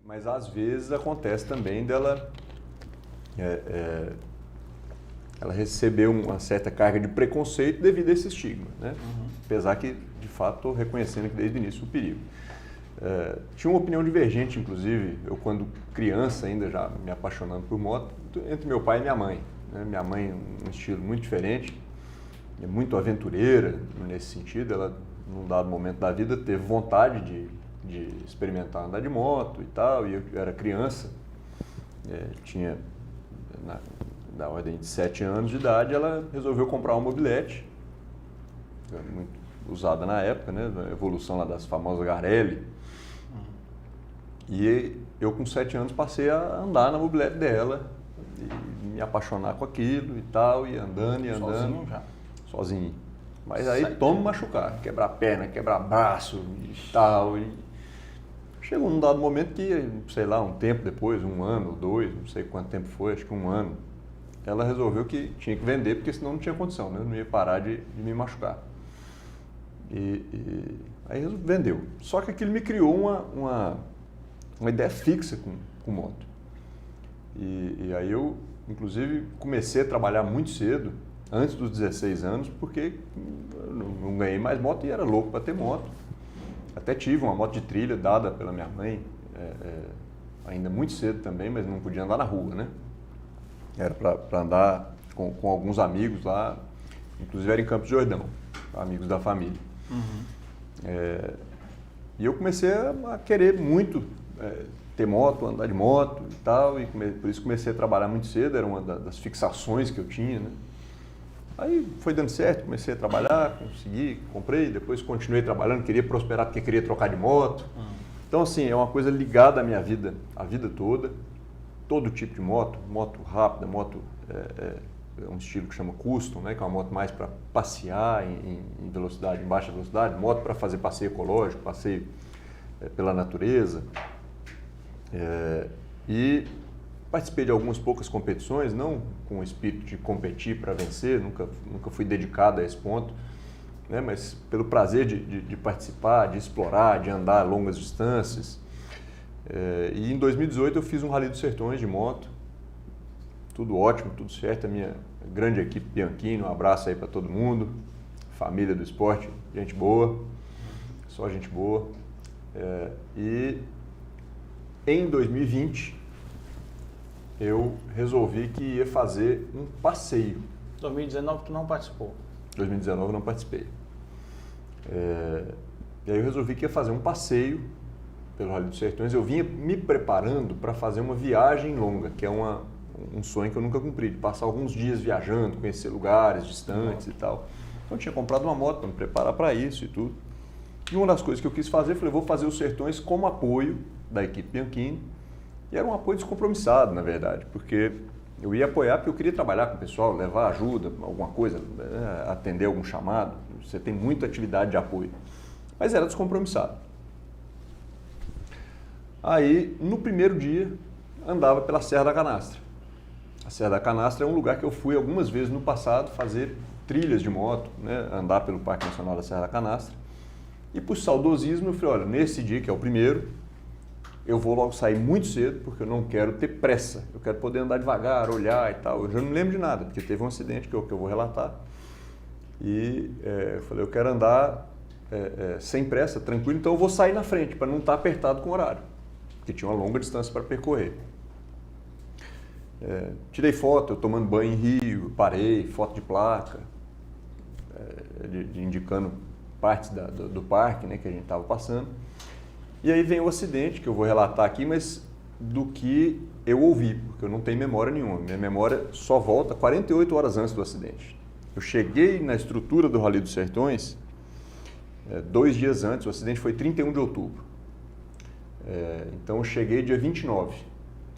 Mas às vezes acontece também dela ela receber uma certa carga de preconceito devido a esse estigma, né? Apesar que, de fato, estou reconhecendo aqui desde o início o perigo. Tinha uma opinião divergente, inclusive, eu quando criança ainda já me apaixonando por moto, entre meu pai e minha mãe, né? Minha mãe, um estilo muito diferente, muito aventureira nesse sentido. Ela, num dado momento da vida, teve vontade de experimentar andar de moto e tal, e eu era criança, tinha da ordem de 7 anos de idade. Ela resolveu comprar uma mobilete, muito usada na época, né? A evolução lá das famosas Garelli. E eu com 7 anos passei a andar na mobilete dela e me apaixonar com aquilo e tal, e andando e andando. Sozinho já? Sozinho. Mas aí toma machucar, quebrar perna, quebrar braço e tal. E chegou num dado momento que, sei lá, um tempo depois, 1 ano, 2, não sei quanto tempo foi, acho que 1 ano, ela resolveu que tinha que vender, porque senão não tinha condição, né? Eu não ia parar de me machucar. Aí vendeu. Só que aquilo me criou uma ideia fixa com moto. E aí eu, inclusive, comecei a trabalhar muito cedo, antes dos 16 anos, porque eu não ganhei mais moto e era louco para ter moto. Até tive uma moto de trilha dada pela minha mãe, ainda muito cedo também, mas não podia andar na rua, né? Era para andar com alguns amigos lá, inclusive era em Campos do Jordão, amigos da família. E eu comecei a querer muito ter moto, andar de moto e tal, e por isso comecei a trabalhar muito cedo, era uma das fixações que eu tinha, né? Aí foi dando certo, comecei a trabalhar, consegui, comprei, depois continuei trabalhando, queria prosperar porque queria trocar de moto. Então, assim, é uma coisa ligada à minha vida, a vida toda. Todo tipo de moto, moto rápida, moto um estilo que chama custom, né, que é uma moto mais para passear em velocidade, em baixa velocidade, moto para fazer passeio ecológico, passeio pela natureza. E participei de algumas poucas competições, não com o espírito de competir para vencer, nunca fui dedicado a esse ponto, né, mas pelo prazer de participar, de explorar, de andar longas distâncias. E em 2018 eu fiz um Rally dos Sertões de moto, tudo ótimo, tudo certo, a minha grande equipe Bianchini, um abraço aí para todo mundo, família do esporte, gente boa, só gente boa. E em 2020 eu resolvi que ia fazer um passeio. 2019 tu não participou? 2019 eu não participei. E aí eu resolvi que ia fazer um passeio pelo Rally dos Sertões. Eu vinha me preparando para fazer uma viagem longa, que é um sonho que eu nunca cumpri, de passar alguns dias viajando, conhecer lugares distantes e tal. Então eu tinha comprado uma moto para me preparar para isso e tudo. E uma das coisas que eu quis fazer, falei, vou fazer os Sertões como apoio da equipe Bianchini. E era um apoio descompromissado, na verdade, porque eu ia apoiar porque eu queria trabalhar com o pessoal, levar ajuda, alguma coisa, atender algum chamado. Você tem muita atividade de apoio. Mas era descompromissado. Aí, no primeiro dia, andava pela Serra da Canastra. A Serra da Canastra é um lugar que eu fui algumas vezes no passado fazer trilhas de moto, né? Andar pelo Parque Nacional da Serra da Canastra. E por saudosismo eu falei, olha, nesse dia, que é o primeiro, eu vou logo sair muito cedo, porque eu não quero ter pressa. Eu quero poder andar devagar, olhar e tal. Eu já não lembro de nada, porque teve um acidente que eu vou relatar. E eu falei, eu quero andar sem pressa, tranquilo, então eu vou sair na frente, para não estar apertado com o horário, porque tinha uma longa distância para percorrer. Tirei foto, eu tomando banho em rio, parei, foto de placa, indicando partes do parque, né, que a gente estava passando. E aí vem o acidente, que eu vou relatar aqui, mas do que eu ouvi, porque eu não tenho memória nenhuma. Minha memória só volta 48 horas antes do acidente. Eu cheguei na estrutura do Rally dos Sertões 2 dias antes, o acidente foi 31 de outubro. Então eu cheguei dia 29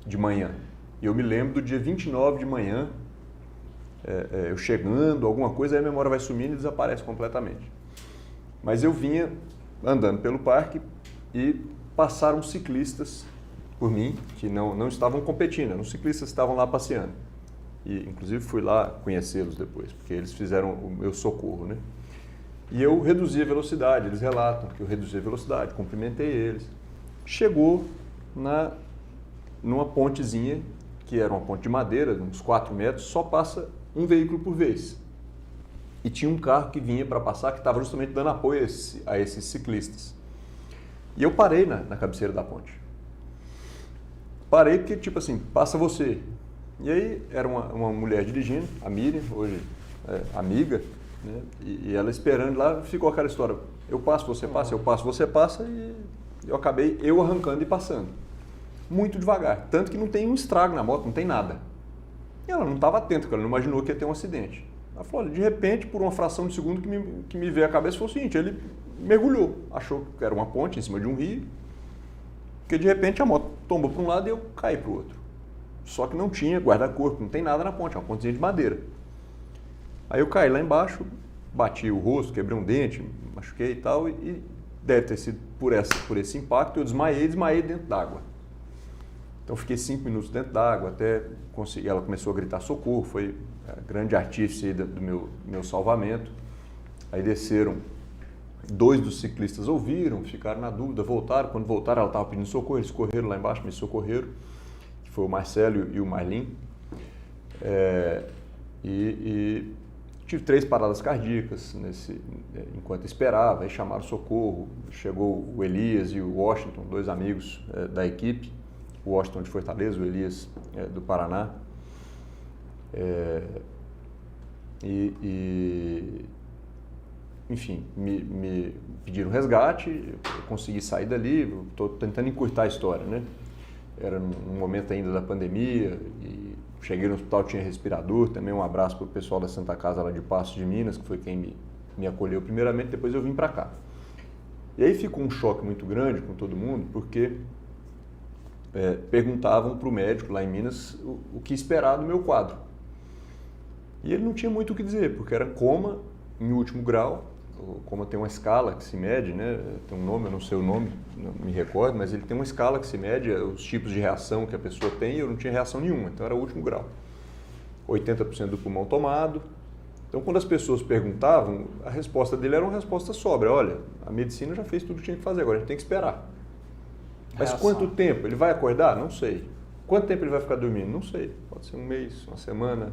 de manhã. E eu me lembro do dia 29 de manhã, eu chegando, alguma coisa, aí a memória vai sumindo e desaparece completamente. Mas eu vinha andando pelo parque e passaram ciclistas por mim, que não estavam competindo, eram ciclistas que estavam lá passeando. E inclusive fui lá conhecê-los depois, porque eles fizeram o meu socorro, né? E eu reduzi a velocidade, eles relatam que eu reduzi a velocidade, cumprimentei eles. Chegou numa pontezinha, que era uma ponte de madeira, uns 4 metros, só passa um veículo por vez. E tinha um carro que vinha para passar, que estava justamente dando apoio a esses ciclistas. E eu parei na cabeceira da ponte. Parei porque, tipo assim, passa você. E aí era uma mulher dirigindo, a Miriam, hoje amiga, né? E ela esperando lá, ficou aquela história, eu passo, você passa, eu passo, você passa, e eu acabei arrancando e passando. Muito devagar, tanto que não tem um estrago na moto, não tem nada. E ela não estava atenta, porque ela não imaginou que ia ter um acidente. Ela falou, olha, de repente, por uma fração de segundo que me veio à cabeça, foi o seguinte, ele mergulhou, achou que era uma ponte em cima de um rio, porque de repente a moto tombou para um lado e eu caí para o outro. Só que não tinha guarda-corpo, não tem nada na ponte, é uma pontezinha de madeira. Aí eu caí lá embaixo, bati o rosto, quebrei um dente, machuquei e tal, e deve ter sido por esse impacto, eu desmaiei dentro d'água. Então fiquei 5 minutos dentro d'água até conseguir, ela começou a gritar socorro, foi a grande artífice do meu salvamento. Aí desceram, 2 dos ciclistas ouviram, ficaram na dúvida, voltaram, quando voltaram ela estava pedindo socorro, eles correram lá embaixo, me socorreram, que foi o Marcelo e o Marlin. E tive 3 paradas cardíacas enquanto esperava, aí chamaram socorro, chegou o Elias e o Washington, 2 amigos da equipe, o Washington de Fortaleza, o Elias do Paraná. Enfim, me pediram resgate, eu consegui sair dali, estou tentando encurtar a história, né? Era num momento ainda da pandemia, e cheguei no hospital, tinha respirador, também um abraço para o pessoal da Santa Casa lá de Paços de Minas, que foi quem me acolheu primeiramente, depois eu vim para cá. E aí ficou um choque muito grande com todo mundo, porque perguntavam para o médico lá em Minas o que esperar do meu quadro. E ele não tinha muito o que dizer, porque era coma em último grau. O coma tem uma escala que se mede, né? Tem um nome, eu não sei o nome, não me recordo, mas ele tem uma escala que se mede os tipos de reação que a pessoa tem, e eu não tinha reação nenhuma, então era o último grau. 80% do pulmão tomado. Então, quando as pessoas perguntavam, a resposta dele era uma resposta sóbria. Olha, a medicina já fez tudo o que tinha que fazer, agora a gente tem que esperar. Mas quanto tempo? Ele vai acordar? Não sei. Quanto tempo ele vai ficar dormindo? Não sei. Pode ser um mês, uma semana,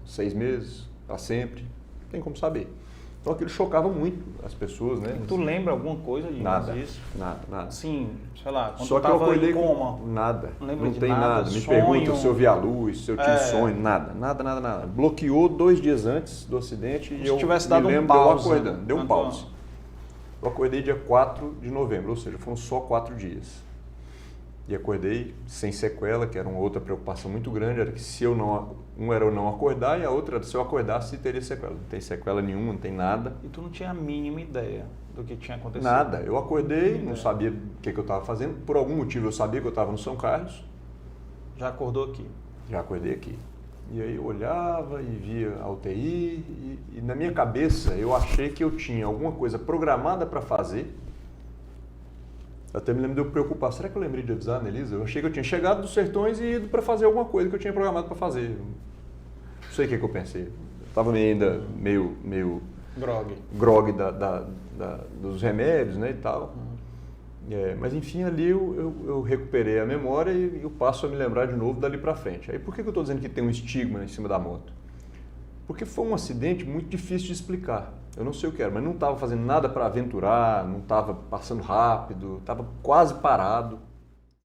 6 meses, para sempre. Não tem como saber. Então aquilo chocava muito as pessoas, né? E tu lembra alguma coisa disso? Nada. Sim, sei lá, quando só tu que eu tava acordei em coma. Nada. Não tem nada. Me pergunta se eu vi a luz, se eu tive sonho, nada. Bloqueou 2 dias antes do acidente e eu tivesse dado me lembro um pause, eu acordando. Deu um pause. Eu acordei dia 4 de novembro, ou seja, foram só 4 dias. E acordei sem sequela, que era uma outra preocupação muito grande, era que se eu não era eu não acordar, e a outra era se eu acordasse teria sequela. Não tem sequela nenhuma, não tem nada. E tu não tinha a mínima ideia do que tinha acontecido? Nada. Eu acordei, não sabia o que eu estava fazendo. Por algum motivo eu sabia que eu estava no São Carlos. Já acordou aqui? Já acordei aqui. E aí eu olhava e via a UTI, e na minha cabeça eu achei que eu tinha alguma coisa programada para fazer. Até me lembro de eu preocupar, será que eu lembrei de avisar a Anelisa? Eu achei que eu tinha chegado dos Sertões e ido para fazer alguma coisa que eu tinha programado para fazer. Não sei o que eu pensei. Estava ainda meio grog dos remédios, né, e tal. Mas enfim, ali eu recuperei a memória e eu passo a me lembrar de novo dali para frente. Aí por que eu estou dizendo que tem um estigma em cima da moto? Porque foi um acidente muito difícil de explicar. Eu não sei o que era, mas não estava fazendo nada para aventurar, não estava passando rápido, estava quase parado.